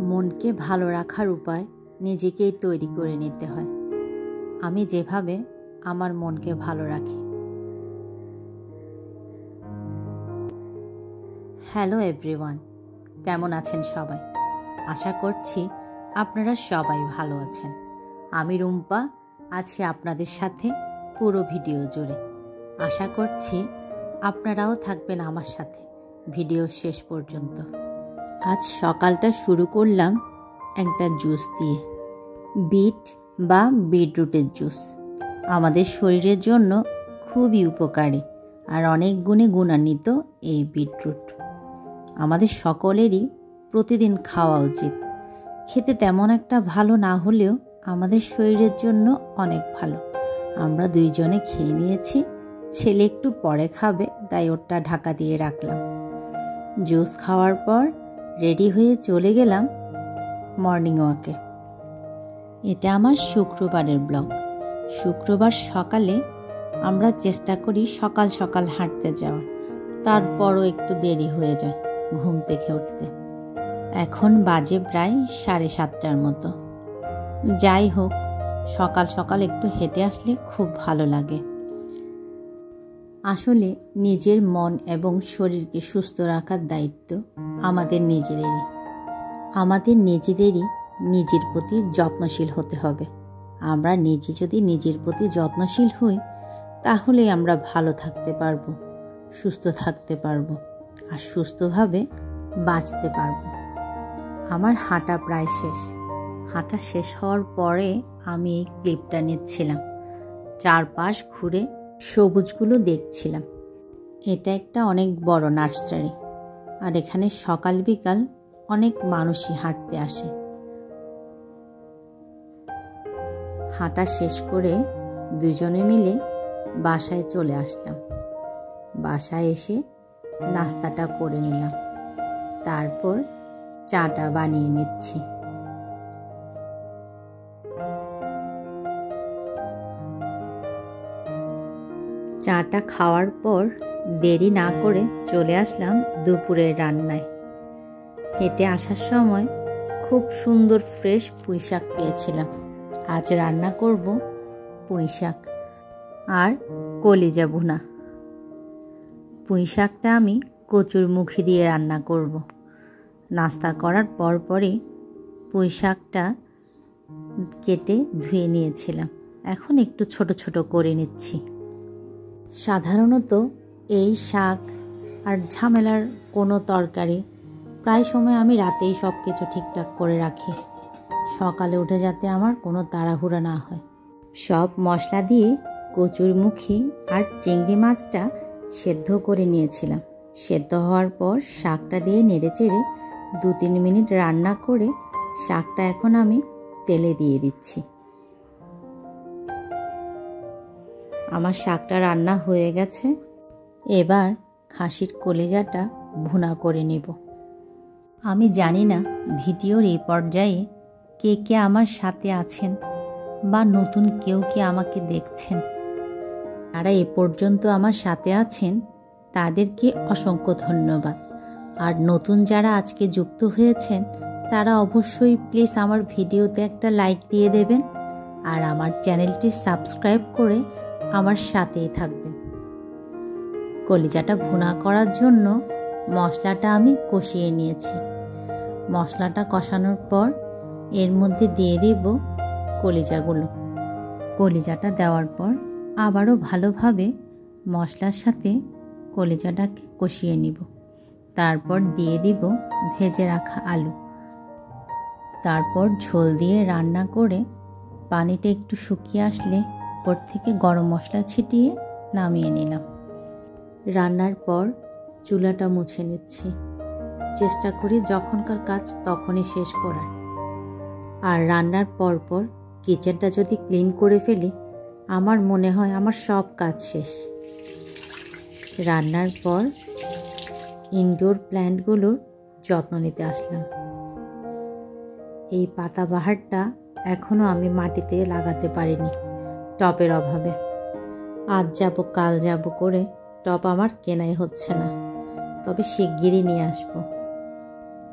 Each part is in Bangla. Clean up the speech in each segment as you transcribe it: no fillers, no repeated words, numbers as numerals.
মনকে ভালো রাখার উপায় নিজেকেই তৈরি করে নিতে হয়। আমি যেভাবে আমার মনকে ভালো রাখি। হ্যালো এভরিওয়ান, কেমন আছেন সবাই? আশা করছি আপনারা সবাই ভালো আছেন। আমি রুম্পা আছি আপনাদের সাথে পুরো ভিডিও জুড়ে। আশা করছি আপনারাও থাকবেন আমার সাথে ভিডিও শেষ পর্যন্ত। আজ সকালটা শুরু করলাম একটা জুস দিয়ে, বিট বা বিটরুটের জুস। আমাদের শরীরের জন্য খুবই উপকারী আর অনেক গুণে গুণান্বিত এই বিটরুট। আমাদের সকলেরই প্রতিদিন খাওয়া উচিত। খেতে তেমন একটা ভালো না হলেও আমাদের শরীরের জন্য অনেক ভালো। আমরা দুইজনে খেয়ে নিয়েছি, ছেলে একটু পরে খাবে, তাই ওটা ঢাকা দিয়ে রাখলাম। জুস খাওয়ার পর রেডি হয়ে চলে গেলাম মর্নিং ওয়াকে। এটা আমার শুক্রবারের ব্লগ। শুক্রবার সকালে আমরা চেষ্টা করি সকাল সকাল হাঁটতে যাওয়ার, তারপরও একটু দেরি হয়ে যায় ঘুম থেকে উঠতে। এখন বাজে প্রায় 7:30টার মতো। যাই হোক, সকাল সকাল একটু হেঁটে আসলে খুব ভালো লাগে। আসলে নিজের মন এবং শরীরকে সুস্থ রাখার দায়িত্ব আমাদের নিজেদেরই নিজের প্রতি যত্নশীল হতে হবে। আমরা নিজে যদি নিজের প্রতি যত্নশীল হই, তাহলে আমরা ভালো থাকতে পারবো, সুস্থ থাকতে পারবো আর সুস্থভাবে বাঁচতে পারবো। আমার হাঁটা প্রায় শেষ। হাঁটা শেষ হওয়ার পরে আমি এই ক্লিপটা নিচ্ছিলাম, চারপাশ ঘুরে সবুজগুলো দেখছিলাম। এটা একটা অনেক বড় নার্সারি, আর এখানে সকাল বিকাল অনেক মানুষই হাঁটতে আসে। হাঁটা শেষ করে দুজনে মিলে বাসায় চলে আসলাম। বাসায় এসে নাস্তাটা করে নিলাম, তারপর চাটা বানিয়ে নিচ্ছি। চাটা খাওয়ার পর দেরি না করে চলে আসলাম দুপুরের রান্নায়। হেঁটে আসার সময় খুব সুন্দর ফ্রেশ পুঁই শাক পেয়েছিলাম। আজ রান্না করব পুঁই শাক আর কলিজা ভুনা। পুঁই শাকটা আমি কচুর মুখি দিয়ে রান্না করব। নাস্তা করার পরপরই পুঁই শাকটা কেটে ধুয়ে নিয়েছিলাম, এখন একটু ছোট ছোট করে নিচ্ছি। সাধারণত এই শাক আর ঝামেলার কোনো তরকারি প্রায় সময় আমি রাতেই সব কিছু ঠিকঠাক করে রাখি, সকালে উঠে যাতে আমার কোনো তাড়াহুড়া না হয়। সব মশলা দিয়ে কচুর মুখি আর চিংড়ি মাছটা সেদ্ধ করে নিয়েছিলাম। সেদ্ধ হওয়ার পর শাকটা দিয়ে নেড়েচেড়ে 2-3 মিনিট রান্না করে শাকটা এখন আমি তেলে দিয়ে দিচ্ছি। আমার শাকটা রান্না হয়ে গেছে। এবার খাসির কলিজাটা ভুনা করে নেব। আমি জানি না ভিডিওর এই পর্যায়ে কে কে আমার সাথে আছেন বা নতুন কেউ কে আমাকে দেখছেন। যারা এ পর্যন্ত আমার সাথে আছেন তাদেরকে অসংখ্য ধন্যবাদ। আর নতুন যারা আজকে যুক্ত হয়েছেন তারা অবশ্যই প্লিজ আমার ভিডিওতে একটা লাইক দিয়ে দেবেন আর আমার চ্যানেলটি সাবস্ক্রাইব করে আমার সাথেই থাকবেন। কলিজাটা ভুনা করার জন্য মশলাটা আমি কষিয়ে নিয়েছি। মশলাটা কষানোর পর এর মধ্যে দিয়ে দেব কলিজাগুলো। কলিজাটা দেওয়ার পর আবারও ভালোভাবে মশলার সাথে কলিজাটাকে কষিয়ে নিব। তারপর দিয়ে দিব ভেজে রাখা আলু। তারপর ঝোল দিয়ে রান্না করে পানিটা একটু শুকিয়ে আসলে উপর থেকে গরম মশলা ছিটিয়ে নামিয়ে নিলাম। রান্নার পর চুলাটা মুছে নিচ্ছি। চেষ্টা করি যখনকার কাজ তখনই শেষ করার। আর রান্নার পর কিচেনটা যদি ক্লিন করে ফেলি, আমার মনে হয় আমার সব কাজ শেষ। রান্নার পর ইনডোর প্ল্যান্টগুলোর যত্ন নিতে আসলাম। এই পাতাবাহারটা এখনও আমি মাটিতে লাগাতে পারিনি টবের অভাবে। আজ যাব কাল যাব করে টব আমার কেনাই হচ্ছে না, তবে শিগগিরই নিয়ে আসব।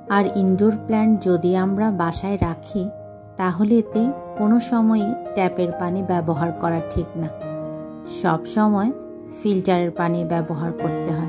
আর ইনডোর প্ল্যান্ট যদি আমরা বাসায় রাখি তাহলে এতে কোনো সময়ই ট্যাপের পানি ব্যবহার করা ঠিক না, সব সময় ফিল্টারের পানি ব্যবহার করতে হয়।